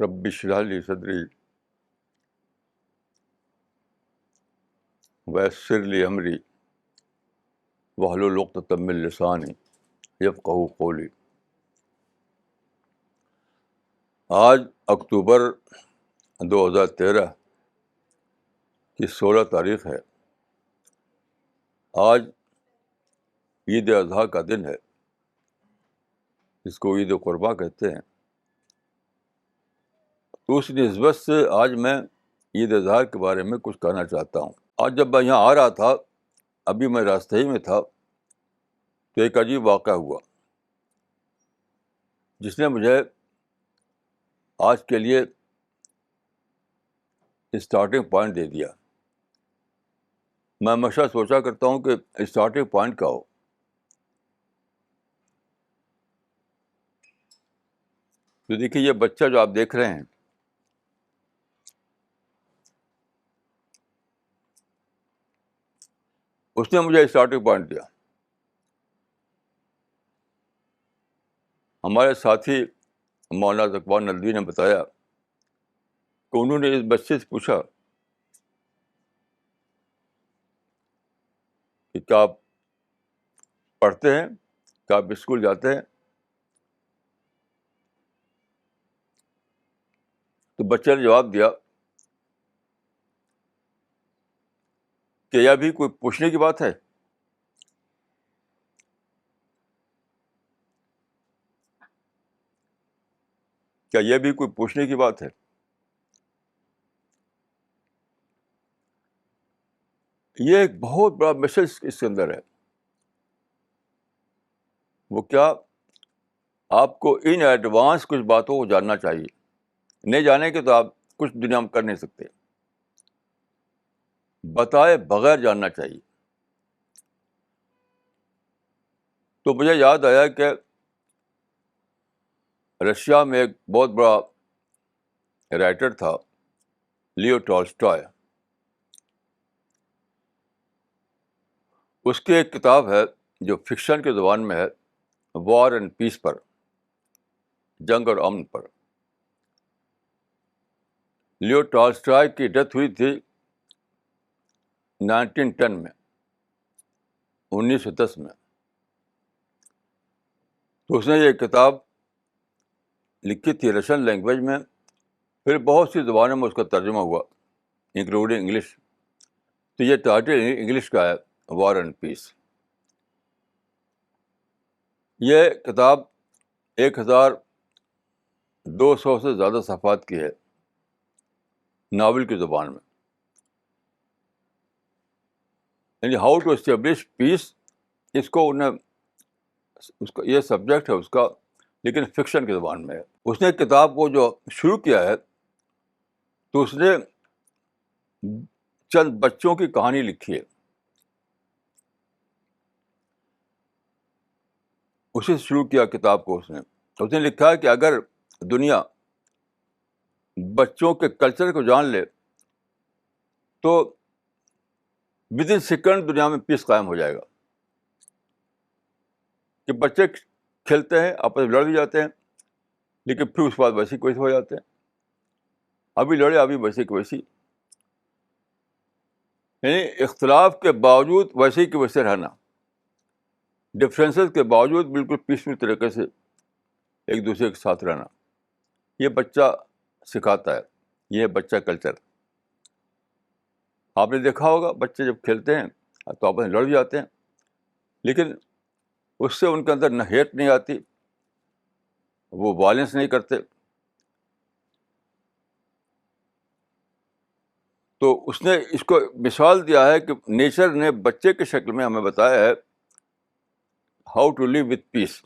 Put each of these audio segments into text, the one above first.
رب اشرح لی صدری ویسر لی امری واحلل عقدۃ من لسانی یفقہوا قولی. آج اکتوبر 2013 کی 16 تاریخ ہے. آج عید اضحیٰ کا دن ہے، جس کو عید قرباں کہتے ہیں. تو اس نسبت سے آج میں عید اضحیٰ کے بارے میں کچھ کہنا چاہتا ہوں. آج جب میں یہاں آ رہا تھا، ابھی میں راستے ہی میں تھا، تو ایک عجیب واقعہ ہوا جس نے مجھے آج کے لیے اسٹارٹنگ پوائنٹ دے دیا. میں ہمیشہ سوچا کرتا ہوں کہ اسٹارٹنگ پوائنٹ کیا ہو. تو دیکھیے، یہ بچہ جو آپ دیکھ رہے ہیں، اس نے مجھے اسٹارٹنگ پوائنٹ دیا. ہمارے ساتھی مولانا اقبال ندوی نے بتایا کہ انہوں نے اس بچے سے پوچھا کہ کیا آپ پڑھتے ہیں، کیا آپ اسکول جاتے ہیں؟ تو بچے نے جواب دیا کہ یہ بھی کوئی پوچھنے کی بات ہے. کیا یہ بھی کوئی پوچھنے کی بات ہے؟ یہ ایک بہت بڑا میسج اس کے اندر ہے. وہ کیا؟ آپ کو ان ایڈوانس کچھ باتوں کو جاننا چاہیے. نہیں جانے کے تو آپ کچھ دنیا میں کر نہیں سکتے. بتائے بغیر جاننا چاہیے. تو مجھے یاد آیا کہ رشیا میں ایک بہت بڑا رائٹر تھا، لیو ٹالسٹائے. اس کی ایک کتاب ہے جو فکشن کے زبان میں ہے، وار اینڈ پیس پر، جنگ اور امن پر. لیو ٹالسٹائے کی ڈیتھ ہوئی تھی 1910 میں، 1910 میں. تو اس نے یہ کتاب لکھی تھی رشین لینگویج میں، پھر بہت سی زبانوں میں اس کا ترجمہ ہوا، انکلوڈنگ انگلش. تو یہ ٹائٹل انگلش کا ہے، وار اینڈ پیس. یہ کتاب 1200 سے زیادہ صفحات کی ہے، ناول کی زبان میں. یعنی ہاؤ ٹو اسٹیبلش پیس، اس کو انہیں، اس کا یہ سبجیکٹ ہے اس کا، لیکن فکشن کی زبان میں ہے. اس نے کتاب کو جو شروع کیا ہے، تو اس نے چند بچوں کی کہانی لکھی ہے. اسی سے شروع کیا کتاب کو. اس نے لکھا ہے کہ اگر دنیا بچوں کے کلچر کو جان لے تو ود ان سیکنڈ دنیا میں پیس قائم ہو جائے گا. کہ بچے کھیلتے ہیں، آپس میں لڑ بھی جاتے ہیں، لیکن پھر اس کے بعد ویسے کوئی ہو جاتے ہیں. ابھی لڑے، ابھی ویسے کی ویسی. یعنی اختلاف کے باوجود ویسے کی ویسے رہنا، ڈفرینسز کے باوجود بالکل پیسفل طریقے سے ایک دوسرے کے ساتھ رہنا. یہ بچہ سکھاتا ہے، یہ بچہ کلچر. آپ نے دیکھا ہوگا بچے جب کھیلتے ہیں تو آپس میں لڑ بھی جاتے ہیں، لیکن اس سے ان کے اندر نہ ہیٹ نہیں آتی، وہ وائلنس نہیں کرتے. تو اس نے اس کو مثال دیا ہے کہ نیچر نے بچے کی شکل میں ہمیں بتایا ہے how to live with peace.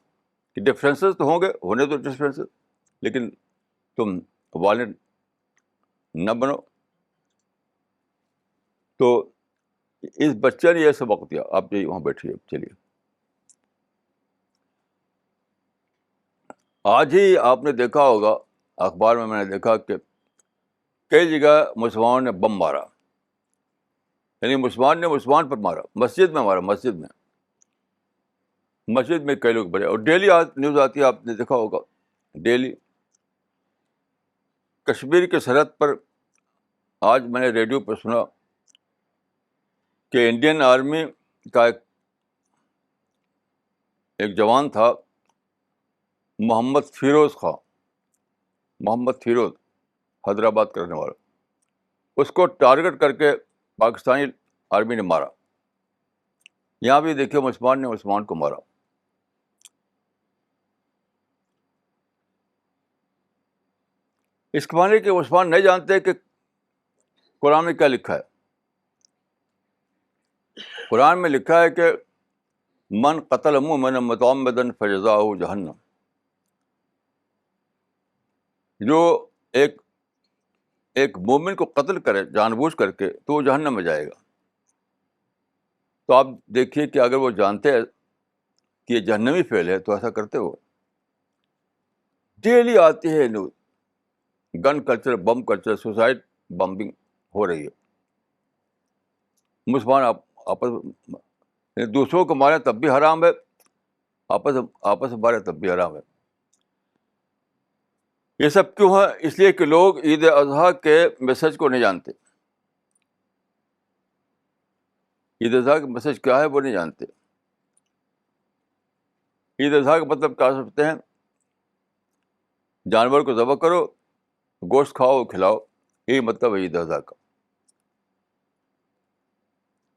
کہ ڈفرینسز تو ہوں گے، ہونے دو ڈفرینسز، لیکن تم وائلنٹ نہ بنو. تو اس بچے نے یہ سبق دیا. آپ جی وہاں بیٹھیے. چلیے، آج ہی آپ نے دیکھا ہوگا، اخبار میں نے دیکھا کہ کئی جگہ مسلمانوں نے بم مارا. یعنی مسلمان نے مسلمان پر مارا، مسجد میں مارا، مسجد میں کئی لوگ بڑے. اور ڈیلی نیوز آتی ہے، آپ نے دیکھا ہوگا ڈیلی. کشمیر کی سرحد پر آج میں نے ریڈیو پر سنا کہ انڈین آرمی کا ایک جوان تھا، محمد فیروز خان، محمد فیروز، حیدرآباد کا رہنے والا، اس کو ٹارگٹ کر کے پاکستانی آرمی نے مارا. یہاں بھی دیکھیے مسلمان نے مسلمان کو مارا. اس کے معنی کہ مسلمان نہیں جانتے کہ قرآن میں کیا لکھا ہے. قرآن میں لکھا ہے کہ من قتل مؤمنا متعمدا فجزاؤہ جہنم. جو ایک مومن کو قتل کرے جان بوجھ کر کے تو وہ جہنم میں جائے گا. تو آپ دیکھیے کہ اگر وہ جانتے ہیں کہ یہ جہنمی فعل ہے تو ایسا کرتے ہو. ڈیلی آتی ہے news, gun culture, bomb culture, suicide bombing ہو رہی ہے. مسلمان آپس دوسروں کو مارے تب بھی حرام ہے، آپس میں مارے تب بھی حرام ہے. یہ سب کیوں ہے؟ اس لیے کہ لوگ عید اضحیٰ کے میسج کو نہیں جانتے. عید اضحیٰ کا میسج کیا ہے وہ نہیں جانتے. عید اضحیٰ کا مطلب کیا سمجھتے ہیں؟ جانور کو ذبح کرو، گوشت کھاؤ، کھلاؤ، یہی مطلب ہے عید اضحیٰ کا.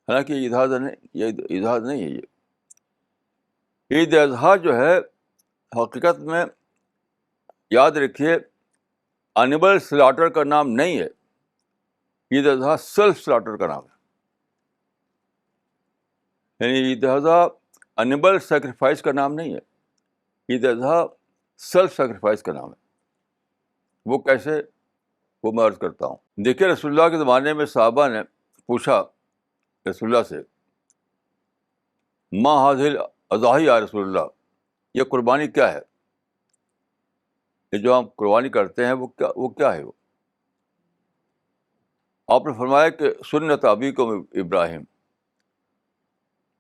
حالانکہ یہ اجہاز نہیں ہے. یہ عید اضحیٰ جو ہے حقیقت میں، یاد رکھیے، اینیمل سلاٹر کا نام نہیں ہے. عید اضحیٰ سیلف سلاٹر کا نام ہے. یعنی عید اضحیٰ اینیمل سیکریفائس کا نام نہیں ہے. عید اضحیٰ سیلف سیکریفائس کا نام ہے. وہ کیسے؟ وہ میں عرض کرتا ہوں. دیکھیے رسول اللہ کے زمانے میں صحابہ نے پوچھا رسول اللہ سے، ما هذه الاضاحی یا رسول اللہ، یہ قربانی کیا ہے؟ یہ جو ہم قربانی کرتے ہیں وہ کیا ہے؟ وہ آپ نے فرمایا کہ سنت ابیکم ابراہیم،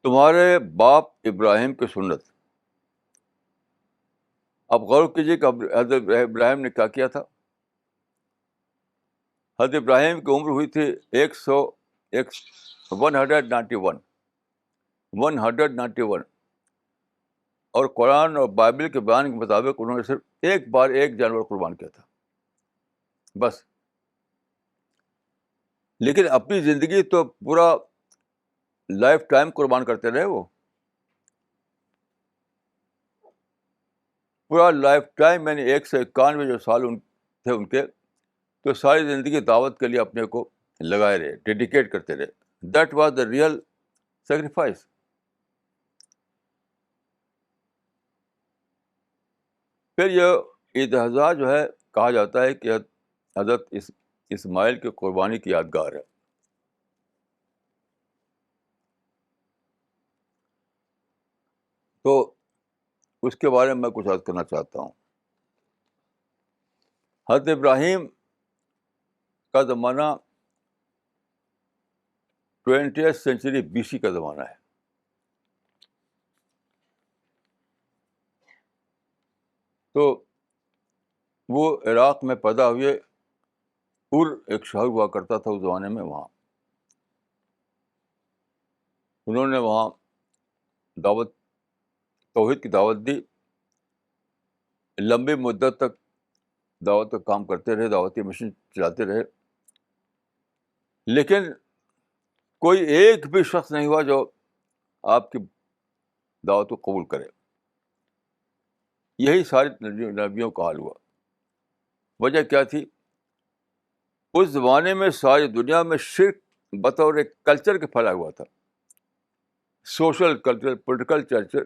تمہارے باپ ابراہیم کی سنت. آپ غور کیجیے کہ حضرت ابراہیم نے کیا کیا تھا. حضرت ابراہیم کی عمر ہوئی تھی 191، اور قرآن اور بائبل کے بیان کے مطابق انہوں نے صرف ایک بار ایک جانور قربان کیا تھا بس. لیکن اپنی زندگی تو پورا لائف ٹائم قربان کرتے رہے. وہ پورا لائف ٹائم، یعنی 191 جو سال تھے ان کے، تو ساری زندگی دعوت کے لیے اپنے کو لگائے رہے، ڈیڈیکیٹ کرتے رہے. That was the real sacrifice. پھر یہ عید الاضحیٰ جو ہے کہا جاتا ہے کہ حضرت اسماعیل کی قربانی کی یادگار ہے. تو اس کے بارے میں کچھ عرض کرنا چاہتا ہوں. حضرت ابراہیم کا زمانہ 20th سینچری BC کا زمانہ ہے. تو وہ عراق میں پیدا ہوئے. ایک شہر ہوا کرتا تھا اس زمانے میں. وہاں انہوں نے وہاں توحید کی دعوت دی. لمبی مدت تک دعوت کا کام کرتے رہے، دعوتی مشن چلاتے رہے. لیکن کوئی ایک بھی شخص نہیں ہوا جو آپ کی دعوت کو قبول کرے. یہی سارے نبیوں کا حال ہوا. وجہ کیا تھی؟ اس زمانے میں ساری دنیا میں شرک بطور ایک کلچر کے پھیلا ہوا تھا. سوشل کلچر، پولیٹیکل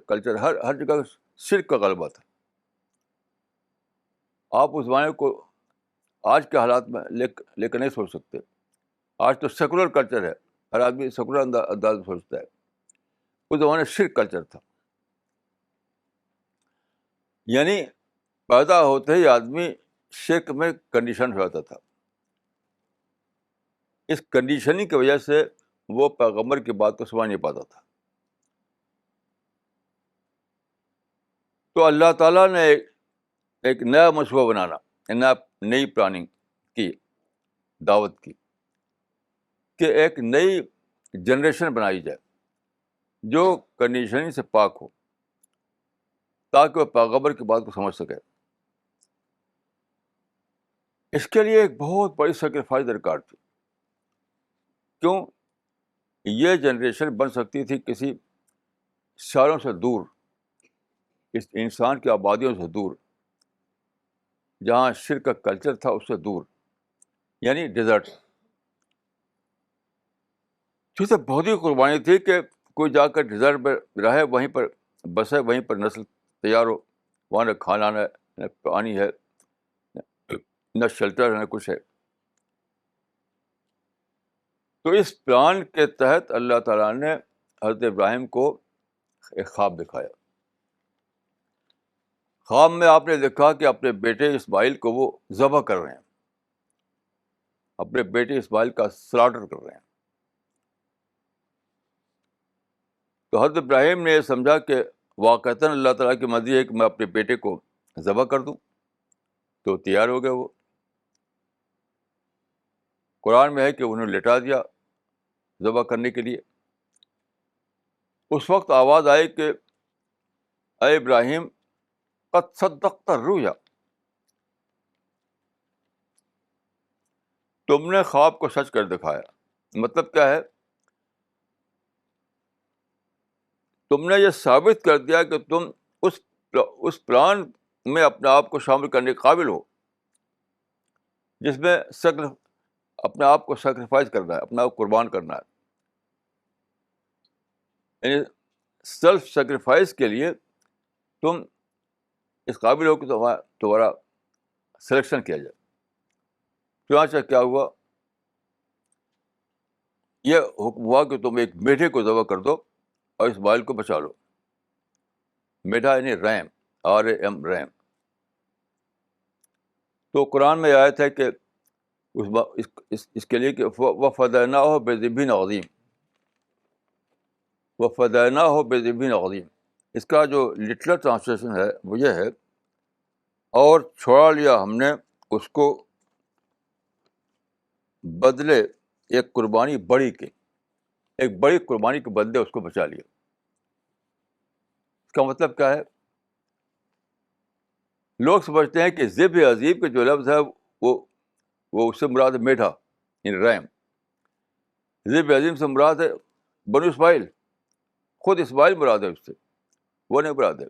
کلچر، ہر جگہ شرک کا غلبہ تھا. آپ اس زمانے کو آج کے حالات میں لے کر نہیں سوچ سکتے. آج تو سیکولر کلچر ہے، ہر آدمی سیکولر انداز میں سوچتا ہے. اس زمانے شرک کلچر تھا. یعنی پیدا ہوتے ہی آدمی شرک میں کنڈیشن ہو جاتا تھا. اس کنڈیشننگ کی وجہ سے وہ پیغمبر کی بات کو سمجھ نہیں پاتا تھا. تو اللہ تعالیٰ نے ایک نیا منصوبہ بنانا، نئی پلاننگ کی کہ ایک نئی جنریشن بنائی جائے جو کنڈیشننگ سے پاک ہو تاکہ وہ پیغمبر کی بات کو سمجھ سکے. اس کے لیے ایک بہت بڑی سیکریفائس درکار تھی. کیوں؟ یہ جنریشن بن سکتی تھی کسی شہروں سے دور, اس انسان کی آبادیوں سے دور, جہاں شرک کا کلچر تھا اس سے دور, یعنی ڈیزرٹ. تو بہت ہی قربانی تھی کہ کوئی جا کر ڈیزرٹ میں رہے, وہیں پر بسے, وہیں پر نسل تیار ہو, وہاں نہ کھانا نہ پانی ہے, نہ شیلٹر ہے, نہ کچھ ہے. تو اس پلان کے تحت اللہ تعالیٰ نے حضرت ابراہیم کو ایک خواب دکھایا. خواب میں آپ نے دیکھا کہ اپنے بیٹے اسماعیل کو وہ ذبح کر رہے ہیں, اپنے بیٹے اسماعیل کا سلاٹر کر رہے ہیں. تو حضرت ابراہیم نے یہ سمجھا کہ واقعتاً اللہ تعالیٰ کی مرضی ہے کہ میں اپنے بیٹے کو ذبح کر دوں. تو تیار ہو گئے. وہ قرآن میں ہے کہ انہوں نے لٹا دیا ذبح کرنے کے لیے. اس وقت آواز آئی کہ اے ابراہیم قد صدقت الرؤیا, تم نے خواب کو سچ کر دکھایا. مطلب کیا ہے؟ تم نے یہ ثابت کر دیا کہ تم اس پلان میں اپنے آپ کو شامل کرنے کے قابل ہو جس میں اپنے آپ کو سیکریفائز کرنا ہے, اپنا آپ قربان کرنا ہے. یعنی سیلف سیکریفائز کے لیے تم اس قابل ہو کہ تمہارا سلیکشن کیا جائے. چنانچہ کیا ہوا؟ یہ حکم ہوا کہ تم ایک میڈھے کو ذبح کر دو اور اسماعیل کو بچا لو. میڈھا یعنی ریم, RAM, ریم. تو قرآن میں آیت ہے کہ اس کے لیے کہ وَفَدَيْنَاهُ بِذِبْحٍ عَظِيمٍ, وَفَدَيْنَاهُ بِذِبْحٍ عَظِيمٍ. اس کا جو لٹرل ٹرانسلیشن ہے وہ یہ ہے, اور چھوڑا لیا ہم نے اس کو بدلے ایک قربانی بڑی کے, ایک بڑی قربانی کے بدلے اس کو بچا لیا. اس کا مطلب کیا ہے؟ لوگ سمجھتے ہیں کہ ذبح عظیم کا جو لفظ ہے وہ اس سے مراد ہے میڈھا یعنی ریم. ذبح عظیم سے مراد ہے بنو اسماعیل, خود اسماعیل مراد ہے اس سے, وہ نہیں مراد ہے.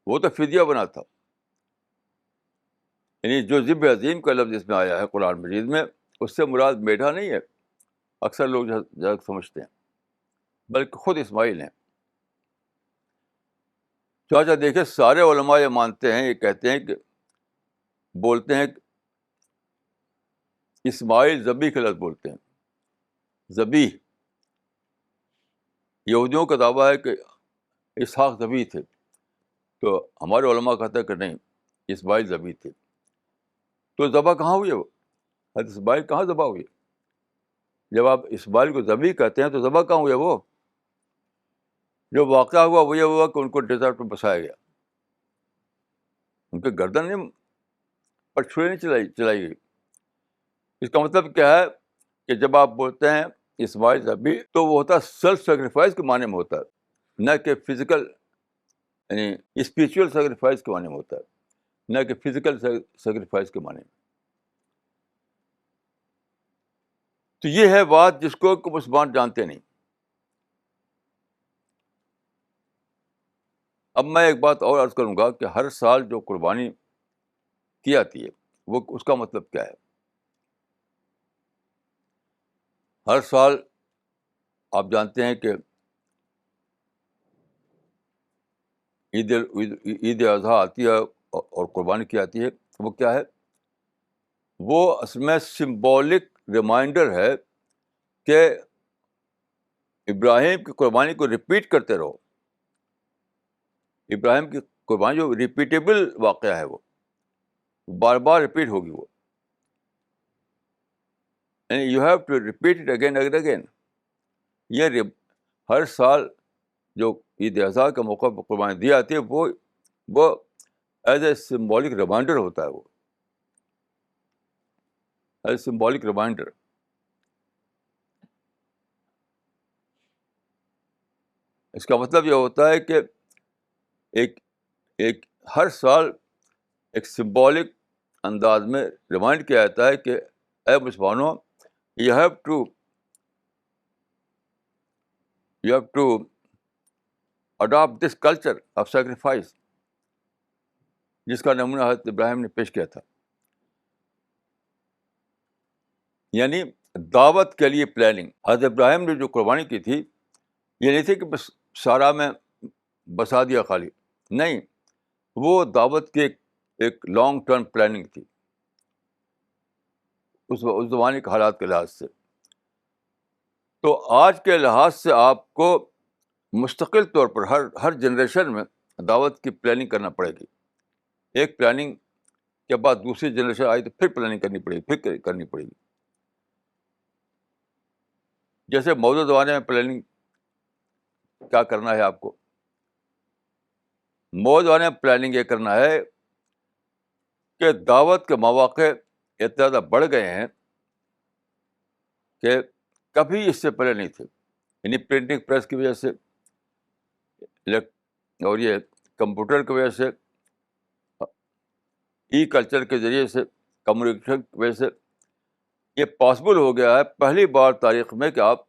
وہ تو فدیہ بنا تھا. یعنی جو ذبح عظیم کا لفظ اس میں آیا ہے قرآن مجید میں, اس سے مراد میڈھا نہیں ہے, اکثر لوگ جہاں سمجھتے ہیں, بلکہ خود اسماعیل ہیں. چاچا دیکھیں, سارے علماء یہ مانتے ہیں, یہ کہتے ہیں کہ بولتے ہیں اسماعیل ذبیح کا لفظ بولتے ہیں. ذبیح, یہودیوں کا دعویٰ ہے کہ اسحاق ذبیح تھے, تو ہمارے علماء کہتے ہیں کہ نہیں, اسماعیل ذبیح تھے. تو ذبح کہاں ہوئی ہے؟ وہ حضرت اسماعیل کہاں ذبح ہوئی؟ جب آپ اسماعیل کو ذبیح کہتے ہیں تو ذبح کہاں ہوئی ہے؟ وہ جو واقعہ ہوا وہ یہ ہوا کہ ان کو ڈیزرٹ میں بسایا گیا. ان کے گردن نہیں پر چھری نہیں چلائی گئی. اس کا مطلب کیا ہے کہ جب آپ بولتے ہیں اسماعیل ذبیح تو وہ ہوتا ہے سیلف سیکریفائس کے معنی میں ہوتا ہے, نہ کہ فزیکل یعنی اسپریچول سیکریفائس کے معنی میں ہوتا ہے, نہ کہ فزیکل سیکریفائس کے معنی میں. تو یہ ہے بات جس کو مسلمان جانتے نہیں. اب میں ایک بات اور عرض کروں گا کہ ہر سال جو قربانی کی جاتی ہے وہ اس کا مطلب کیا ہے. ہر سال آپ جانتے ہیں کہ عید اضحیٰ آتی ہے اور قربانی کی جاتی ہے. وہ کیا ہے؟ وہ اصل میں سمبولک ریمائنڈر ہے کہ ابراہیم کی قربانی کو ریپیٹ کرتے رہو. ابراہیم کی قربانی جو ریپیٹیبل واقعہ ہے, وہ بار بار ریپیٹ ہوگی. وہ یعنی you have to repeat it again and again. یہ ہر سال جو عید اضحیٰ کے موقع پر قربانی دی جاتی ہے وہ ایز اے سمبولک ریمائنڈر ہوتا ہے. وہ ایز سمبولک ریمائنڈر. اس کا مطلب یہ ہوتا ہے کہ ایک ایک ہر سال ایک سمبولک انداز میں ریمائنڈ کیا جاتا ہے کہ اے مسلمانوں، you have to you have to adopt this culture of sacrifice, جس کا نمونہ حضرت ابراہیم نے پیش کیا تھا. یعنی دعوت کے لیے پلاننگ. حضرت ابراہیم نے جو قربانی کی تھی، یہ نہیں تھی کہ بس سارا میں بسا دیا خالی، نہیں، وہ دعوت کی ایک لانگ ٹرم پلاننگ تھی اس زمانے کے حالات کے لحاظ سے. تو آج کے لحاظ سے آپ کو مستقل طور پر ہر جنریشن میں دعوت کی پلاننگ کرنا پڑے گی. ایک پلاننگ کے بعد دوسری جنریشن آئی تو پھر پلاننگ کرنی پڑے گی، پھر کرنی پڑے گی. جیسے موجودہ زمانے میں پلاننگ کیا کرنا ہے آپ کو، موجودہ زمانے میں پلاننگ یہ کرنا ہے کہ دعوت کے مواقع اتنے زیادہ بڑھ گئے ہیں کہ کبھی اس سے پہلے نہیں تھے. یعنی پرنٹنگ پریس کی وجہ سے اور یہ کمپیوٹر کی وجہ سے، ای کلچر کے ذریعے سے، کمیونیکیشن کی وجہ سے یہ پاسبل ہو گیا ہے پہلی بار تاریخ میں کہ آپ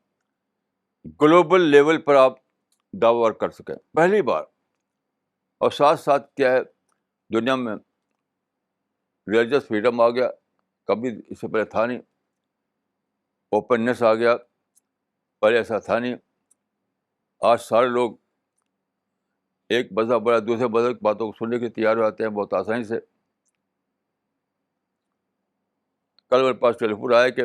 گلوبل لیول پر آپ دعوی کر سکیں، پہلی بار. اور ساتھ ساتھ کیا ہے، دنیا میں ریلیجس فریڈم آ گیا، کبھی اس سے پہلے تھا نہیں. اوپننیس آ گیا، پہلے ایسا تھا نہیں. آج سارے لوگ ایک مذہب بڑا دوسرے مذہب کی باتوں کو سننے کے تیار ہو جاتے ہیں بہت آسانی سے. کل میرے پاس ٹیلیفون آیا کہ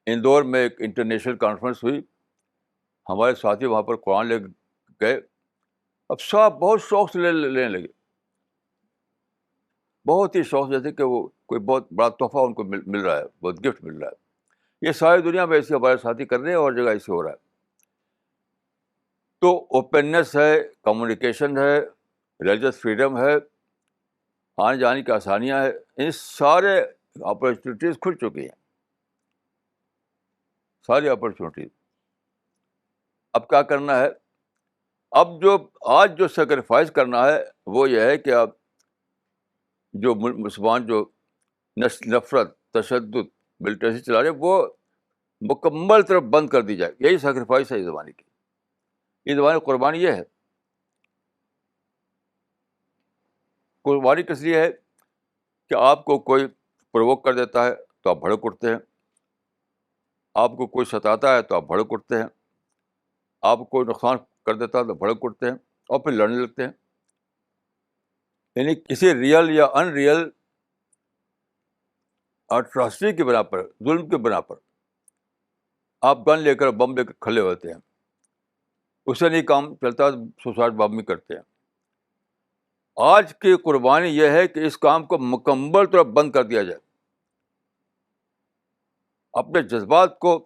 اندور میں ایک انٹرنیشنل کانفرنس ہوئی، ہمارے ساتھی وہاں پر قرآن لے گئے. اب سب بہت شوق سے لینے لگے، بہت ہی شوق، جیسے کہ وہ کوئی بہت بڑا تحفہ ان کو مل رہا ہے، بہت گفٹ مل رہا ہے. یہ ساری دنیا میں ایسے ہمارے ساتھی کر رہے ہیں اور جگہ ایسے ہو رہا ہے. تو اوپننیس ہے، کمیونیکیشن ہے، ریلیجس فریڈم ہے، آنے جانے کی آسانیاں ہیں، ان سارے اپرچونیٹیز کھل چکی ہیں، ساری اپرچونیٹیز. اب کیا کرنا ہے؟ اب آج جو سیکریفائس کرنا ہے وہ یہ ہے کہ اب جو مسلمان جو نفرت، تشدد، ملٹریسی چلا رہے وہ مکمل طرف بند کر دی جائے. یہی سیکریفائس ہے اس زمانے کی، اس زمانے کی قربانی یہ ہے. قربانی کس لیے ہے کہ آپ کو کوئی پرووک کر دیتا ہے تو آپ بھڑک اٹھتے ہیں، آپ کو کوئی ستاتا ہے تو آپ بھڑک اٹھتے ہیں، آپ کو کوئی نقصان کر دیتا ہے تو بھڑک اٹھتے ہیں اور پھر لڑنے لگتے ہیں. یعنی کسی ریئل یا ان ریئل اٹراسٹی کی بنا پر، ظلم کی بنا پر آپ گن لے کر، بم لے کر کھڑے ہوتے ہیں. اس سے نہیں کام چلتا، سوسائڈ بامبنگ کرتے ہیں. آج کی قربانی یہ ہے کہ اس کام کو مکمل طور پر بند کر دیا جائے. اپنے جذبات کو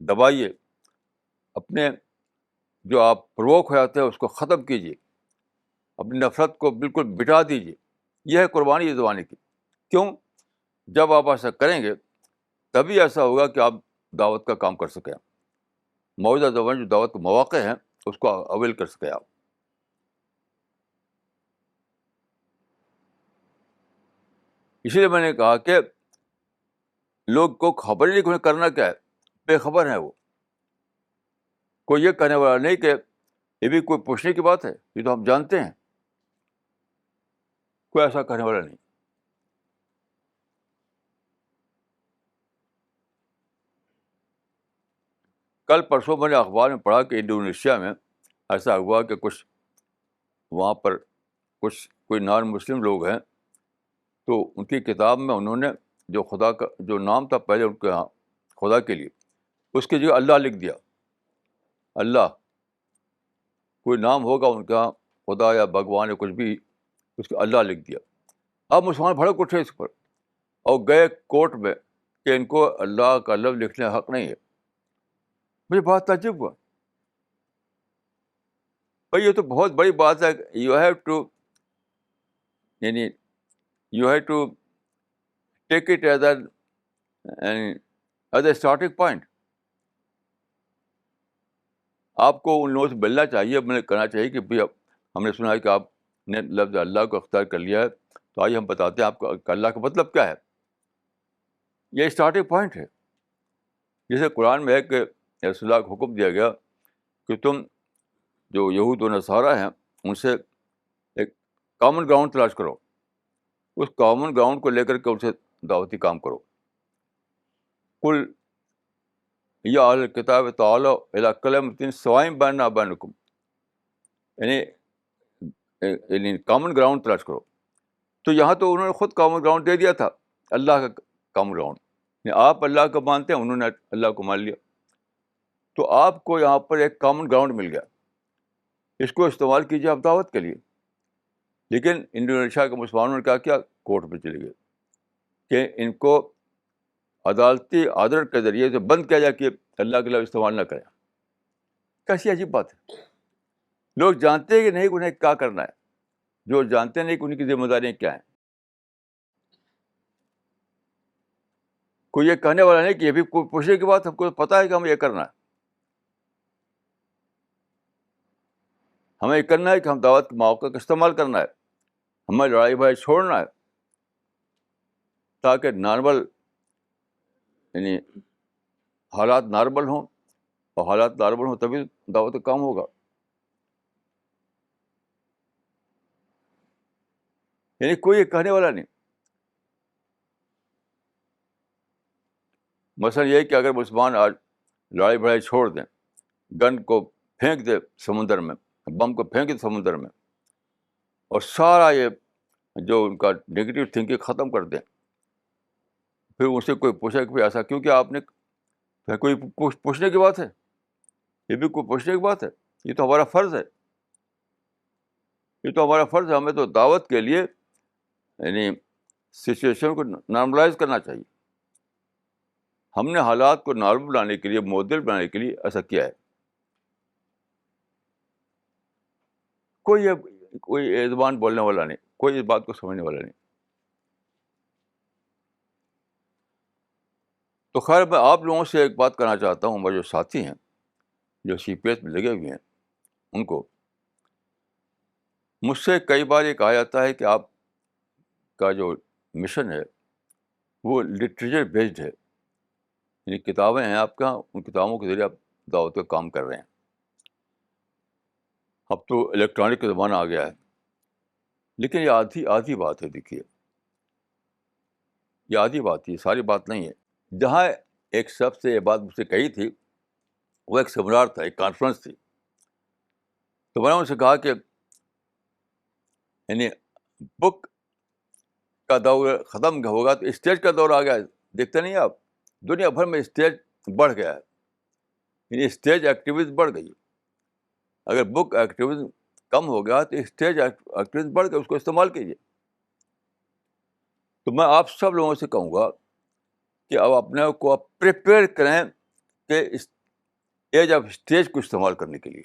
دبائیے، اپنے جو آپ پرووک ہو جاتے ہیں اس کو ختم کیجیے، اپنی نفرت کو بالکل بٹا دیجیے. یہ ہے قربانی اس زمانے کی. کیوں؟ جب آپ ایسا کریں گے تبھی ایسا ہوگا کہ آپ دعوت کا کام کر سکیں، موجودہ زمانے جو دعوت کے مواقع ہیں اس کو اویل کر سکیں آپ. اسی لیے میں نے کہا کہ لوگ کو خبر ہی نہیں کہ انہیں کرنا کیا ہے، بے خبر ہیں وہ. کوئی یہ کہنے والا نہیں کہ یہ بھی کوئی پوچھنے کی بات ہے، یہ تو ہم جانتے ہیں. کوئی ایسا کہنے والا نہیں. کل پرسوں میں نے اخبار میں پڑھا کہ انڈونیشیا میں ایسا ہوا کہ کچھ وہاں پر کوئی نان مسلم لوگ ہیں، تو ان کی کتاب میں انہوں نے جو خدا کا جو نام تھا پہلے ان کے یہاں خدا کے لیے، اس کی جگہ اللہ لکھ دیا. اللہ، کوئی نام ہوگا ان کے یہاں خدا یا بھگوان یا کچھ بھی، اس کو اللہ لکھ دیا. اب مسلمان بھڑک اٹھے اس پر اور گئے کورٹ میں کہ ان کو اللہ کا لفظ لکھنے کا حق نہیں ہے. مجھے بہت تعجب ہوا. بھائی یہ تو بہت بڑی بات ہے. You have to take it as a starting point. آپ کو ان لوگوں سے ملنا چاہیے, میں نے کہنا چاہیے کہ بھائی ہم نے سنا ہے کہ آپ نے لفظ اللہ کو اختیار کر لیا ہے, تو آئیے ہم بتاتے ہیں آپ کو کہ اللہ کا مطلب کیا ہے. یہ اسٹارٹنگ پوائنٹ ہے. جیسے قرآن میں ہے کہ رسول اللہ کو حکم دیا گیا کہ تم جو یہود و نصارہ ہیں ان سے ایک کامن گراؤنڈ تلاش کرو, اس کامن گراؤنڈ کو لے کر کے ان سے دعوتی کام کرو. کل یا اہل الکتاب تعالوا الی کلمۃ سواء بیننا وبینکم, یعنی کامن گراؤنڈ تلاش کرو. تو یہاں تو انہوں نے خود کامن گراؤنڈ دے دیا تھا, اللہ کا کامن گراؤنڈ. آپ اللہ کو مانتے ہیں, انہوں نے اللہ کو مان لیا. تو آپ کو یہاں پر ایک کامن گراؤنڈ مل گیا, اس کو استعمال کیجیے آپ دعوت کے لیے. لیکن انڈونیشیا کے مسلمانوں نے کیا کورٹ پہ چلے گئے کہ ان کو عدالتی آرڈر کے ذریعے سے بند کیا جائے کہ اللہ کے لفظ استعمال نہ کریں. کیسی عجیب بات ہے. لوگ جانتے ہیں کہ نہیں انہیں کیا کرنا ہے, جو جانتے نہیں کہ ان کی ذمہ داریاں کیا ہیں. کوئی یہ کہنے والا نہیں کہ یہ بھی کوئی پوچھنے کی بات, ہم کو پتہ ہے کہ ہمیں یہ کرنا ہے. ہمیں یہ کرنا ہے کہ ہم دعوت کے موقع کا استعمال کرنا ہے, ہمیں لڑائی بھائی چھوڑنا ہے, تاکہ نارمل یعنی حالات نارمل ہوں, اور حالات نارمل ہوں تبھی دعوت کا کام ہوگا. یعنی کوئی یہ کہنے والا نہیں. مثلا یہ کہ اگر مسلمان آج لڑائی بھڑائی چھوڑ دیں, گن کو پھینک دے سمندر میں, بم کو پھینک دے سمندر میں, اور سارا یہ جو ان کا نگیٹو تھنکنگ ختم کر دیں, پھر ان سے کوئی پوچھے کہ ایسا کیوں کہ آپ نے, پھر کوئی پوچھنے کی بات ہے, یہ بھی کوئی پوچھنے کی بات ہے. یہ تو ہمارا فرض ہے, یہ تو ہمارا فرض ہے. ہمیں تو دعوت کے لیے یعنی سچویشن کو نارملائز کرنا چاہیے. ہم نے حالات کو نارمل بنانے کے لیے, معدل بنانے کے لیے ایسا کیا ہے. کوئی زبان بولنے والا نہیں, کوئی اس بات کو سمجھنے والا نہیں. تو خیر میں آپ لوگوں سے ایک بات کرنا چاہتا ہوں, ہمارے جو ساتھی ہیں جو سی پی ایس میں لگے ہوئے ہیں, ان کو مجھ سے کئی بار یہ کہا جاتا ہے کہ آپ کا جو مشن ہے وہ لٹریچر بیسڈ ہے, یعنی کتابیں ہیں آپ کے یہاں, ان کتابوں کے ذریعے آپ دعوت کا کام کر رہے ہیں. اب تو الیکٹرانک کا زمانہ آ گیا ہے, لیکن یہ آدھی بات ہے. دیکھیے یہ آدھی بات ہے, ساری بات نہیں ہے. جہاں ایک شخص سے یہ بات مجھ سے کہی تھی, وہ ایک سیمینار تھا, ایک کانفرنس تھی. تو میں نے ان سے کہا کہ یعنی بک کا دور ختم ہوگا تو اسٹیج کا دور آ گیا ہے. دیکھتے نہیں آپ, دنیا بھر میں اسٹیج بڑھ گیا ہے, یعنی اسٹیج ایکٹیویٹیز بڑھ گئی. اگر بک ایکٹیویٹیز کم ہو گیا تو اسٹیج ایکٹیویٹیز بڑھ گئی, اس کو استعمال کیجیے. تو میں آپ سب لوگوں سے کہوں گا کہ اب اپنے کو آپ پریپیئر کریں کہ اس ایج آف اسٹیج کو استعمال کرنے کے لیے.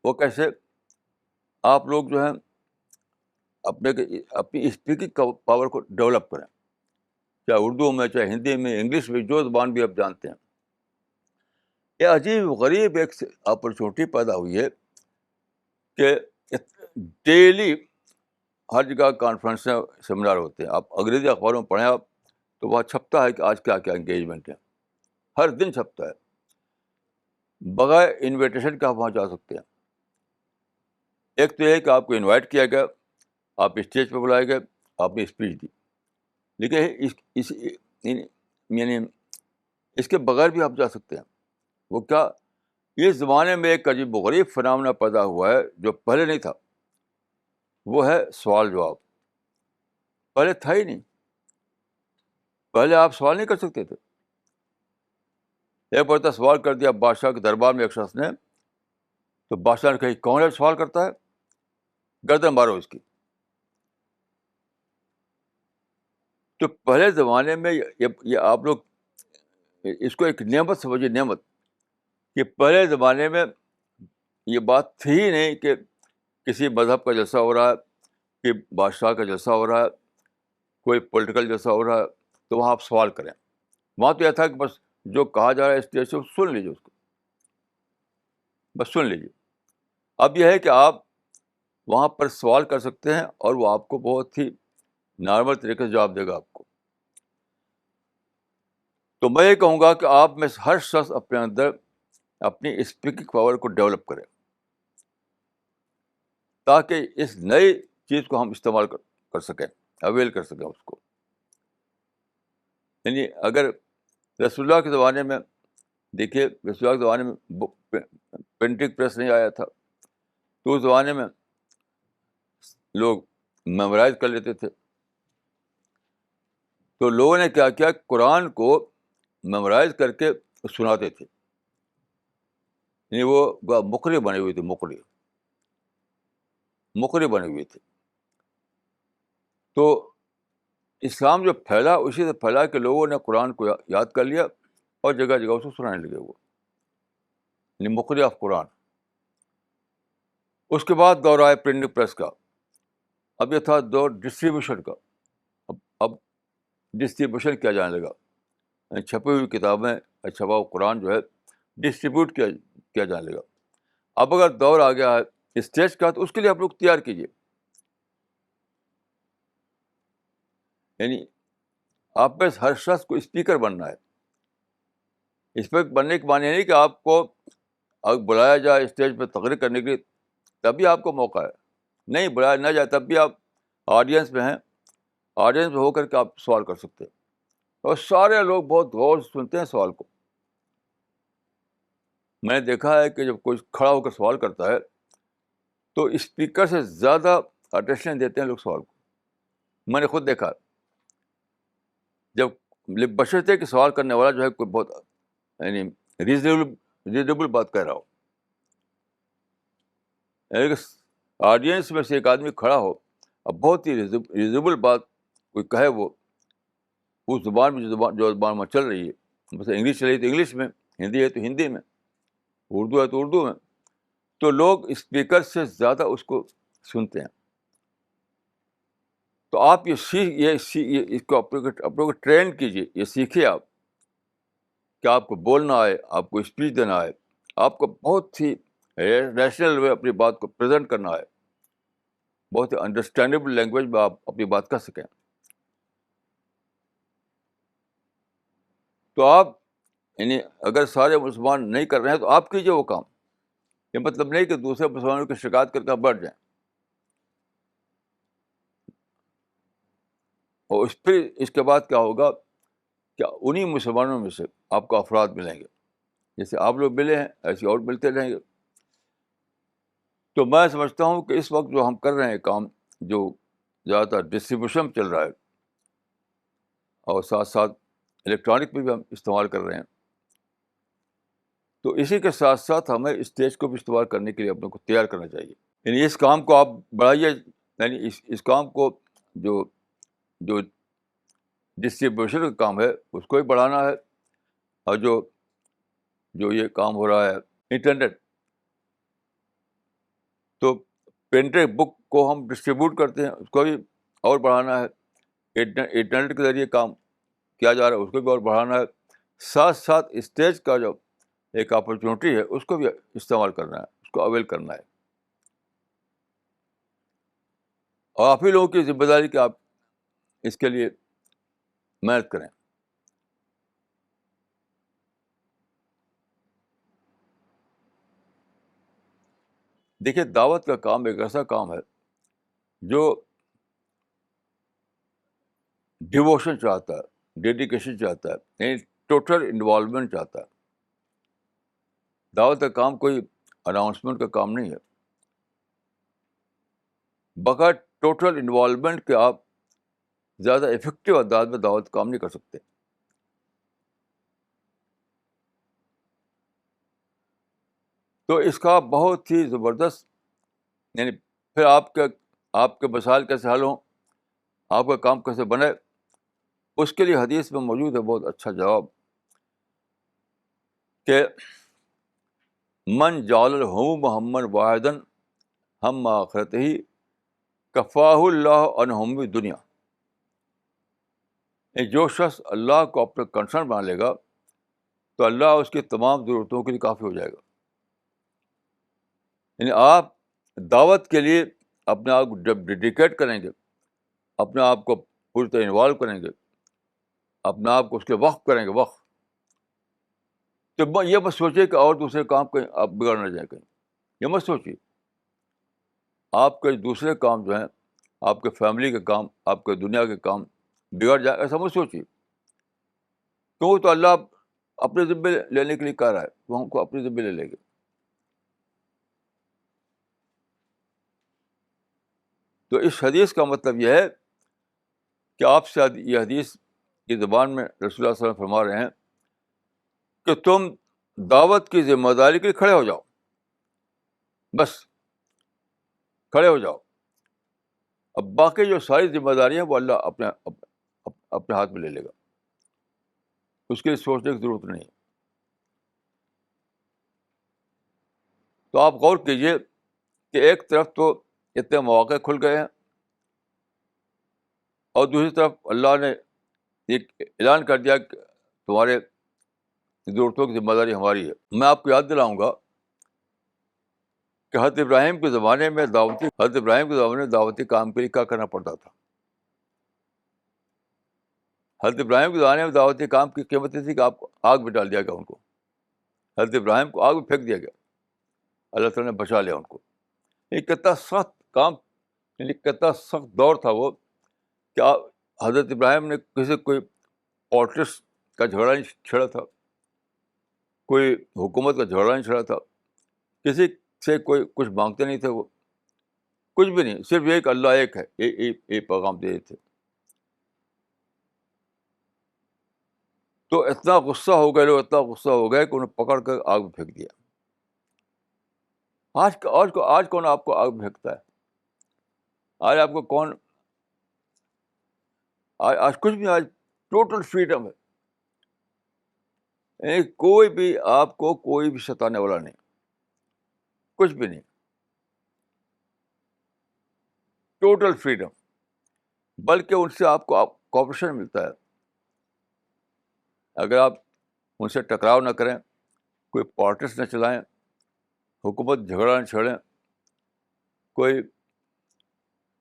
وہ کیسے؟ آپ لوگ جو ہیں اپنی اسپیکنگ پاور کو ڈیولپ کریں, چاہے اردو میں, چاہے ہندی میں, انگلش میں, جو زبان بھی آپ جانتے ہیں. یہ عجیب غریب ایک اپرچونیٹی پیدا ہوئی ہے کہ ڈیلی ہر جگہ کانفرنس سیمینار ہوتے ہیں. آپ انگریزی اخباروں میں پڑھیں آپ, تو وہاں چھپتا ہے کہ آج کیا کیا انگیجمنٹ ہے, ہر دن چھپتا ہے. بغیر انویٹیشن کے آپ وہاں جا سکتے ہیں. ایک تو یہ کہ آپ کو انوائٹ کیا گیا, آپ اسٹیج پہ بلائے گئے, آپ نے اسپیچ دی. لیکن یعنی اس کے بغیر بھی آپ جا سکتے ہیں. وہ کیا, اس زمانے میں ایک عجیب و غریب فنامنا پیدا ہوا ہے جو پہلے نہیں تھا. وہ ہے سوال جواب. پہلے تھا ہی نہیں. پہلے آپ سوال نہیں کر سکتے تھے. ایک بار سوال کر دیا بادشاہ کے دربار میں ایک شخص نے, تو بادشاہ نے کہی کون ہے سوال کرتا ہے, گردن مارو اس کی. تو پہلے زمانے میں یہ آپ لوگ اس کو ایک نعمت سمجھیے, نعمت, کہ پہلے زمانے میں یہ بات تھی ہی نہیں کہ کسی مذہب کا جلسہ ہو رہا ہے, کہ بادشاہ کا جلسہ ہو رہا ہے, کوئی پولیٹیکل جیسا ہو رہا ہے تو وہاں آپ سوال کریں. وہاں تو یہ تھا کہ بس جو کہا جا رہا ہے اسٹیج سے سن لیجیے اس کو, بس سن لیجیے. اب یہ ہے کہ آپ وہاں پر سوال کر سکتے ہیں اور وہ آپ کو بہت ہی نارمل طریقے سے جواب دے گا آپ کو. تو میں یہ کہوں گا کہ آپ میں سے ہر شخص اپنے اندر اپنی اسپیکنگ پاور کو ڈیولپ کرے تاکہ اس نئی چیز کو ہم استعمال کر سکیں, اویل کر سکیں اس کو. یعنی اگر رسول اللہ کے زمانے میں دیکھیے, رسول اللہ کے زمانے میں پرنٹنگ پریس نہیں آیا تھا, تو اس زمانے میں لوگ میمورائز کر لیتے تھے. تو لوگوں نے کیا کیا, قرآن کو میمورائز کر کے سناتے تھے. یعنی وہ مقری بنے ہوئے تھے, مقری بنے ہوئے تھے. تو اسلام جو پھیلا اسی سے پھیلا کہ لوگوں نے قرآن کو یاد کر لیا اور جگہ جگہ اس کو سنانے لگے, وہ یعنی مقری آف قرآن. اس کے بعد دور آئے پرنٹنگ پریس کا. اب یہ تھا دور ڈسٹریبیوشن کا. اب ڈسٹریبیوشن کیا جانے لگا, یعنی چھپی ہوئی کتابیں, چھپا ہوا قرآن جو ہے ڈسٹریبیوٹ کیا جانے لگا. اب اگر دور آ گیا ہے اسٹیج کا, تو اس کے لیے آپ لوگ تیار کیجیے. یعنی آپ میں ہر شخص کو اسپیکر بننا ہے. اسپیکر بننے کے معنی نہیں کہ آپ کو اگر بلایا جائے اسٹیج پہ تقریر کرنے کے لیے تبھی آپ کو موقع ہے. نہیں, بلایا نہ جائے تب بھی آپ آڈینس میں ہیں, آڈینس میں ہو کر کے آپ سوال کر سکتے ہیں. اور سارے لوگ بہت غور سے سنتے ہیں سوال کو. میں نے دیکھا ہے کہ جب کوئی کھڑا ہو کر سوال کرتا ہے تو اسپیکر سے زیادہ اٹینشن دیتے ہیں لوگ سوال کو. میں نے خود دیکھا, جب بشرطے کہ سوال کرنے والا جو ہے کوئی بہت یعنی ریزنیبل بات کہہ رہا ہو, یعنی کہ آڈینس میں سے ایک آدمی کھڑا ہو اب بہت ہی ریزنیبل بات کوئی کہے, وہ اس زبان میں جو زبان میں چل رہی ہے, مثلا انگلش چل رہی ہے تو انگلش میں, ہندی ہے تو ہندی میں, اردو ہے تو اردو میں, تو لوگ اسپیکر سے زیادہ اس کو سنتے ہیں. تو آپ اس کو اپنے کو ٹرین کیجیے, یہ سیکھیے آپ کہ آپ کو بولنا آئے, آپ کو اسپیچ دینا آئے, آپ کو بہت ہی ریشنل وے اپنی بات کو پریزنٹ کرنا ہے, بہت ہی انڈرسٹینڈیبل لینگویج میں آپ اپنی بات کر سکیں. تو آپ یعنی اگر سارے مسلمان نہیں کر رہے ہیں تو آپ کیجیے وہ کام. یہ مطلب نہیں کہ دوسرے مسلمانوں کی شکایت کر کے آپ بڑھ جائیں. اور پھر اس کے بعد کیا ہوگا, کیا انہی مسلمانوں میں سے آپ کو افراد ملیں گے, جیسے آپ لوگ ملے ہیں ایسے اور ملتے رہیں گے. تو میں سمجھتا ہوں کہ اس وقت جو ہم کر رہے ہیں کام, جو زیادہ تر ڈسٹریبیوشن چل رہا ہے اور ساتھ ساتھ الیکٹرانک میں بھی ہم استعمال کر رہے ہیں, تو اسی کے ساتھ ساتھ ہمیں اسٹیج کو بھی استعمال کرنے کے لیے اپنے کو تیار کرنا چاہیے. یعنی اس کام کو آپ بڑھائیے, یعنی اس کام کو جو جو ڈسٹریبیوشن کا کام ہے اس کو بھی بڑھانا ہے, اور جو یہ کام ہو رہا ہے انٹرنیٹ, تو پرنٹڈ بک کو ہم ڈسٹریبیوٹ کرتے ہیں اس کو بھی اور بڑھانا ہے. انٹرنیٹ کے ذریعے کام کیا جا رہا ہے اس کو بھی اور بڑھانا ہے. ساتھ ساتھ اسٹیج کا جو ایک اپرچونیٹی ہے اس کو بھی استعمال کرنا ہے, اس کو اویل کرنا ہے. اور آپ ہی لوگوں کی ذمہ داری کہ آپ اس کے لیے محنت کریں. دیکھیے, دعوت کا کام ایک ایسا کام ہے جو ڈیووشن چاہتا ہے, ڈیڈیکیشن چاہتا ہے, یعنی ٹوٹل انوالومنٹ چاہتا ہے. دعوت کا کام کوئی اناؤنسمنٹ کا کام نہیں ہے. بغیر ٹوٹل انوالومنٹ کے آپ زیادہ افیکٹو انداز میں دعوت کام نہیں کر سکتے. تو اس کا بہت ہی زبردست, یعنی پھر آپ کے مسائل کیسے حل ہوں, آپ کا کام کیسے بنے, اس کے لیے حدیث میں موجود ہے بہت اچھا جواب کہ من جعل الہموم ہما واحدا ہم آخرتہ کفاہ اللہ عن ہم دنیا. جو شخص اللہ کو اپنا کنسرن بنا لے گا تو اللہ اس کی تمام ضرورتوں کے لیے کافی ہو جائے گا. یعنی آپ دعوت کے لیے اپنے آپ کو جب ڈیڈیکیٹ کریں گے، اپنے آپ کو پوری طرح انوالو کریں گے، اپنے آپ کو اس کے وقف کریں گے وقف، تو یہ مت سوچیے کہ اور دوسرے کام کہیں آپ بگڑ نہ جائیں کہیں. یہ مت سوچیے آپ کے دوسرے کام جو ہیں، آپ کے فیملی کے کام، آپ کے دنیا کے کام بگڑ جائے، ایسا مت سوچیے. کیوں؟ تو اللہ اپنے ذمے لینے کے لیے کہہ رہا ہے، وہ ہم کو اپنے ذمے لے لیں گے. تو اس حدیث کا مطلب یہ ہے کہ آپ سے یہ حدیث کی زبان میں رسول اللہ صلی اللہ علیہ وسلم فرما رہے ہیں کہ تم دعوت کی ذمہ داری کے لیے کھڑے ہو جاؤ، بس کھڑے ہو جاؤ. اب باقی جو ساری ذمہ داریاں وہ اللہ اپنے ہاتھ میں لے لے گا، اس کے لیے سوچنے کی ضرورت نہیں. تو آپ غور کیجئے کہ ایک طرف تو اتنے مواقع کھل گئے ہیں، اور دوسری طرف اللہ نے ایک اعلان کر دیا کہ تمہارے ضرورتوں کی ذمہ داری ہماری ہے. میں آپ کو یاد دلاؤں گا کہ حضرت ابراہیم کے زمانے میں دعوتی کام کے لیے کیا کرنا پڑتا تھا. حضرت ابراہیم کے زمانے میں دعوتی کام کی قیمت یہ تھی کہ آپ کو آگ میں ڈال دیا گیا ان کو. حضرت ابراہیم کو آگ میں پھینک دیا گیا، اللہ تعالیٰ نے بچا لیا ان کو. یہ کتنا سخت کام، یعنی کتنا سخت دور تھا وہ، کہ حضرت ابراہیم نے کوئی پالٹکس کا جھگڑا نہیں چھڑا تھا، کوئی حکومت کا جھگڑا نہیں چھڑا تھا، کسی سے کوئی کچھ مانگتے نہیں تھے، وہ کچھ بھی نہیں، صرف ایک اللہ ایک ہے، یہ پیغام دے تھے. تو اتنا غصہ ہو گئے لوگ، اتنا غصہ ہو گئے کہ انہیں پکڑ کر آگ میں پھینک دیا. آج کون آپ کو آگ میں پھینکتا ہے؟ آج آپ کو کون، آج کچھ بھی، آج ٹوٹل فریڈم ہے. یعنی کوئی بھی آپ کو کوئی بھی ستانے والا نہیں، کچھ بھی نہیں، ٹوٹل فریڈم. بلکہ ان سے آپ کو کوآپریشن ملتا ہے. اگر آپ ان سے ٹکراؤ نہ کریں، کوئی پالٹکس نہ چلائیں، حکومت جھگڑا نہ چھیڑیں، کوئی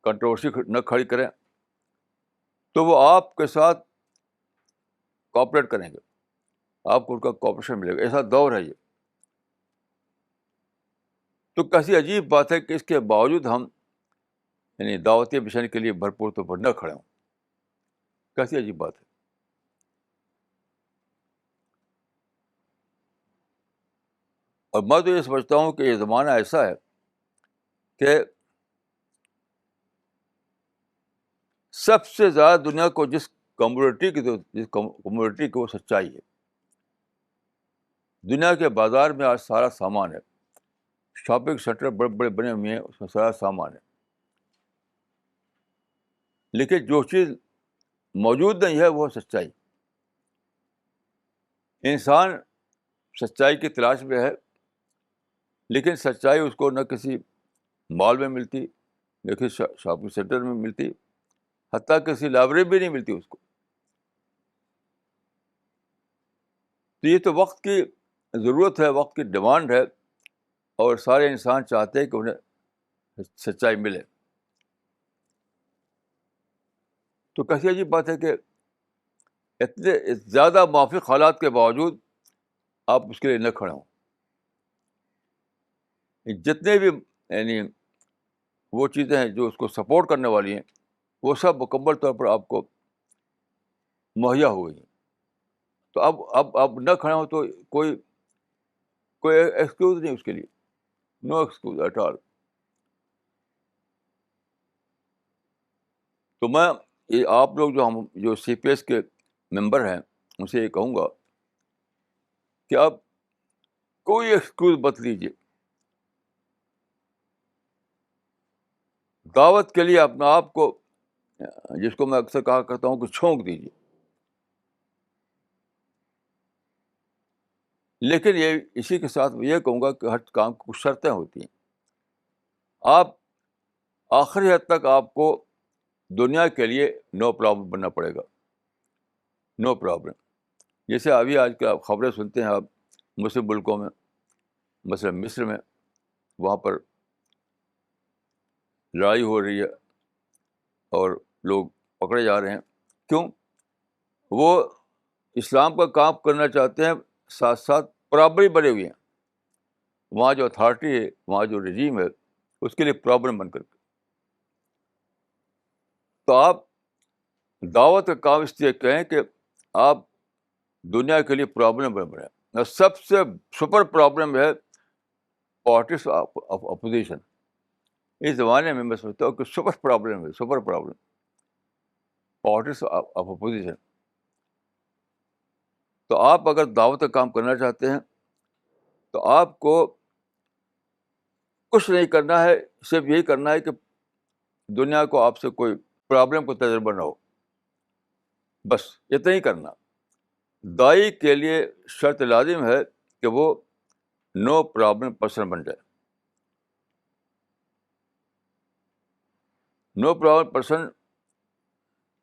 کنٹروورسی نہ کھڑی کریں، تو وہ آپ کے ساتھ کوآپریٹ کریں گے، آپ کو ان کا کوآپریشن ملے گا. ایسا دور ہے یہ. تو کیسی عجیب بات ہے کہ اس کے باوجود ہم یعنی دعوتی مشن کے لیے بھرپور تو بھر نہ کھڑے ہوں. کیسی عجیب بات ہے. اور میں تو یہ سمجھتا ہوں کہ یہ زمانہ ایسا ہے کہ سب سے زیادہ دنیا کو جس کمیونٹی کی وہ سچائی ہے. دنیا کے بازار میں آج سارا سامان ہے، شاپنگ سینٹر بڑے بڑے بنے ہوئے ہیں، اس میں سارا سامان ہے، لیکن جو چیز موجود نہیں ہے وہ سچائی. انسان سچائی کی تلاش میں ہے، لیکن سچائی اس کو نہ کسی مال میں ملتی، نہ کسی شاپنگ سینٹر میں ملتی، حتیٰ کسی لائبریری بھی نہیں ملتی اس کو. تو یہ تو وقت کی ضرورت ہے، وقت کی ڈیمانڈ ہے، اور سارے انسان چاہتے ہیں کہ انہیں سچائی ملے. تو کیسی عجیب بات ہے کہ اتنے زیادہ موافق حالات کے باوجود آپ اس کے لیے نہ کھڑے ہوں. جتنے بھی یعنی وہ چیزیں ہیں جو اس کو سپورٹ کرنے والی ہیں، وہ سب مکمل طور پر آپ کو مہیا ہو گئی ہیں. تو اب نہ کھڑے ہوں تو کوئی کوئی ایکسکیوز نہیں اس کے لیے، نو ایکسکیوز ایٹ آل. تو میں یہ آپ لوگ جو سی پی ایس کے ممبر ہیں ان سے یہ کہوں گا کہ آپ کوئی ایکسکیوز مت لیجیے. دعوت کے لیے اپنا آپ کو، جس کو میں اکثر کہا کرتا ہوں کہ چھونک دیجیے. لیکن یہ اسی کے ساتھ میں یہ کہوں گا کہ ہر کام کی کچھ شرطیں ہوتی ہیں. آپ آخری حد تک آپ کو دنیا کے لیے نو پرابلم بننا پڑے گا. No problem. جیسے ابھی آج کل آپ خبریں سنتے ہیں آپ مسلم ملکوں میں، مثلا مصر میں، وہاں پر لڑائی ہو رہی ہے اور لوگ پکڑے جا رہے ہیں. کیوں؟ وہ اسلام کا کام کرنا چاہتے ہیں، ساتھ ساتھ برابری بنے ہوئے ہیں. وہاں جو اتھارٹی ہے، وہاں جو رجیم ہے، اس کے لیے پرابلم بن کر کے. تو آپ دعوت کا کام اس لیے کہیں کہ آپ دنیا کے لیے پرابلم بن رہے ہیں. اور سب سے سپر پرابلم ہے پالٹکس آف اپوزیشن. اس زمانے میں میں سمجھتا ہوں کہ سپر پرابلم ہے، super problem politics of opposition. تو آپ اگر دعوت کا کام کرنا چاہتے ہیں تو آپ کو کچھ نہیں کرنا ہے، صرف یہی کرنا ہے کہ دنیا کو آپ سے کوئی پرابلم کو تجربہ نہ ہو، بس اتنا ہی کرنا. دائی کے لیے شرط لازم ہے کہ وہ نو پرابلم پرسن بن جائے. نو پرابلم پرسن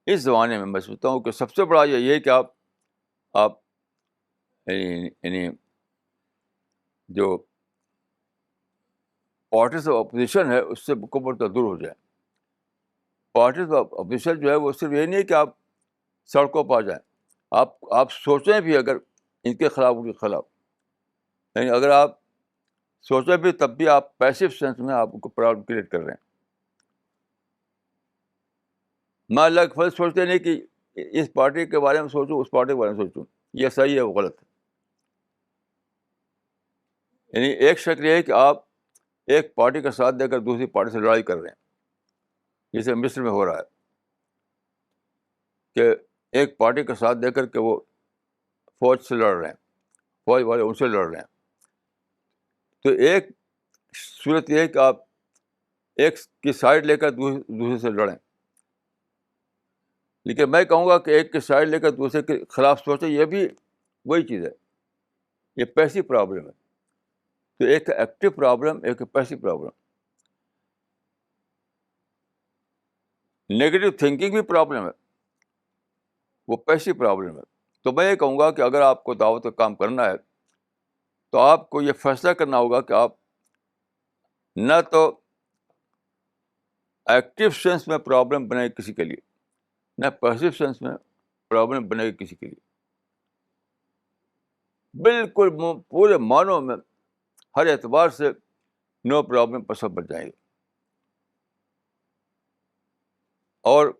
اس زمانے میں سمجھتا ہوں کہ سب سے بڑا یہ ہے کہ آپ یعنی جو پارٹیز آف اپوزیشن ہے اس سے مکمل طور دور ہو جائے. پارٹیز آف اپوزیشن جو ہے وہ صرف یہ نہیں ہے کہ آپ سڑکوں پہ آ جائیں، آپ سوچیں بھی اگر ان کے خلاف، ان کے خلاف، یعنی اگر آپ سوچیں بھی تب بھی آپ پیسو سینس میں آپ کو پرابلم کریٹ کر رہے ہیں. میں اللہ کے فضل سوچتے نہیں کہ اس پارٹی کے بارے میں سوچوں، اس پارٹی کے بارے میں سوچوں، یہ صحیح ہے وہ غلط ہے. یعنی ایک شکل یہ ہے کہ آپ ایک پارٹی کا ساتھ دے کر دوسری پارٹی سے لڑائی کر رہے ہیں، جیسے مصر میں ہو رہا ہے کہ ایک پارٹی کا ساتھ دے کر کے وہ فوج سے لڑ رہے ہیں، فوج والے ان سے لڑ رہے ہیں. تو ایک صورت یہ ہے کہ آپ ایک کی سائڈ لے کر دوسرے سے لڑیں، لیکن میں کہوں گا کہ ایک کی سائڈ لے کر دوسرے کے خلاف سوچیں، یہ بھی وہی چیز ہے، یہ پیسیو پرابلم ہے. تو ایک ایکٹیو پرابلم، ایک پیسیو پرابلم. نیگیٹو تھنکنگ بھی پرابلم ہے، وہ پیسیو پرابلم ہے. تو میں یہ کہوں گا کہ اگر آپ کو دعوت کا کام کرنا ہے تو آپ کو یہ فیصلہ کرنا ہوگا کہ آپ نہ تو ایکٹیو سینس میں پرابلم بنے گی کسی کے لیے، نہ پیسیو سینس میں پرابلم بنے گی کسی کے لیے. بالکل پورے معنوں میں ہر اعتبار سے نو پرابلم پسند بن جائیں گے. اور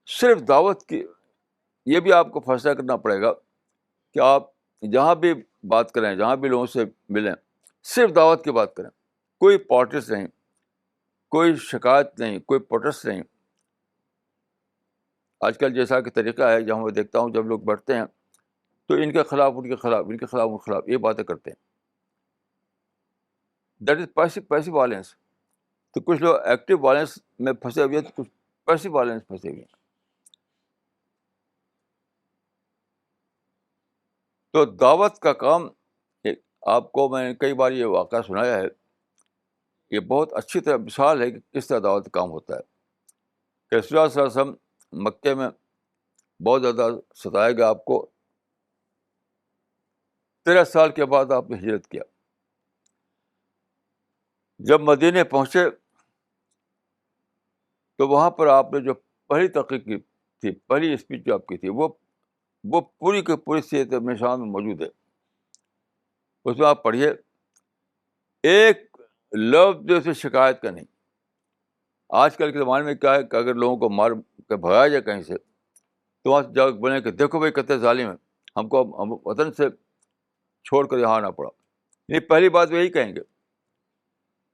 صرف دعوت کی، یہ بھی آپ کو فیصلہ کرنا پڑے گا کہ آپ جہاں بھی بات کریں، جہاں بھی لوگوں سے ملیں، صرف دعوت کی بات کریں. کوئی پالیٹکس نہیں، کوئی شکایت نہیں، کوئی پروٹیسٹ نہیں. آج کل جیسا کہ طریقہ ہے، جہاں میں دیکھتا ہوں جب لوگ بیٹھتے ہیں تو ان کے خلاف، ان کے خلاف، ان کے خلاف، ان کے خلاف یہ باتیں کرتے ہیں. That is passive violence. تو کچھ لوگ ایکٹیو وائلنس میں پھنسے ہوئے ہیں، تو کچھ پیسو وائلنس پھنسے ہوئے ہیں. تو دعوت کا کام، آپ کو میں نے کئی بار یہ واقعہ سنایا ہے، یہ بہت اچھی طرح مثال ہے کہ کس طرح دعوت کا کام ہوتا ہے. کہ رسول اللہ صلی اللہ علیہ وسلم مکے میں بہت زیادہ ستایا گیا. آپ کو 13 سال کے بعد آپ نے ہجرت کیا. جب مدینے پہنچے تو وہاں پر آپ نے جو پہلی تقریر کی تھی، پہلی اسپیچ جو آپ کی تھی، وہ پوری کی پوری سیرت ابن شام میں موجود ہے. اس میں آپ پڑھیے، ایک لفظ جو سے شکایت کا نہیں. آج کل کے زمانے میں کیا ہے کہ اگر لوگوں کو مار کے بھگایا جائے کہیں سے، تو وہاں جا کے بولیں کہ دیکھو بھائی کتنے ظالم ہیں، ہم وطن سے چھوڑ کر یہاں آنا پڑا. یہ پہلی بات یہی کہیں گے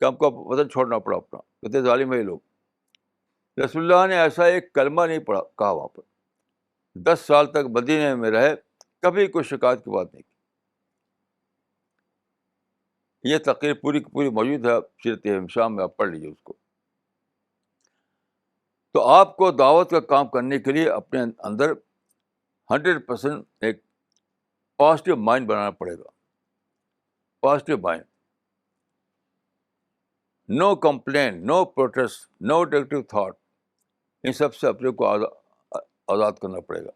کہ ہم کو وطن چھوڑنا پڑا اپنا، کتنے ظالم ہے یہ لوگ. رسول اللہ نے ایسا ایک کلمہ نہیں پڑھا کہا وہاں پر. 10 سال تک مدینے میں رہے، کبھی کوئی شکایت کی بات نہیں کی. یہ تقریر پوری کی پوری موجود ہے سیرت ابن شام میں، آپ پڑھ لیجیے اس کو. تو آپ کو دعوت کا کام کرنے کے لیے اپنے اندر 100% ایک پازیٹیو مائنڈ بنانا پڑے گا. پازیٹیو مائنڈ، نو کمپلین، نو پروٹیسٹ، نو نیگیٹو تھاٹ. ان سب سے اپنے کو آزاد کرنا پڑے گا.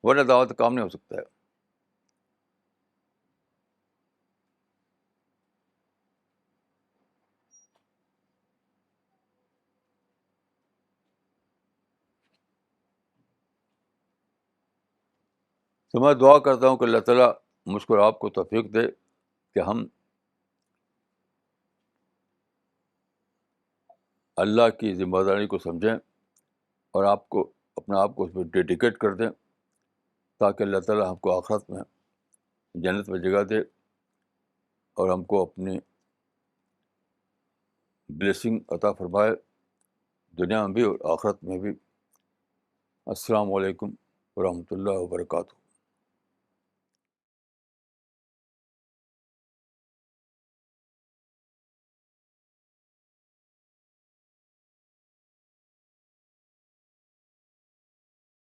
ورنہ دعوت کام نہیں ہو سکتا ہے. تو میں دعا کرتا ہوں کہ اللہ تعالیٰ مجھ کو اور آپ کو توفیق دے کہ ہم اللہ کی ذمہ داری کو سمجھیں اور آپ کو اپنے آپ کو اس میں ڈیڈیکیٹ کر دیں تاکہ اللہ تعالیٰ ہم کو آخرت میں جنت میں جگہ دے اور ہم کو اپنی بلیسنگ عطا فرمائے دنیا میں بھی اور آخرت میں بھی. السلام علیکم ورحمۃ اللہ وبرکاتہ.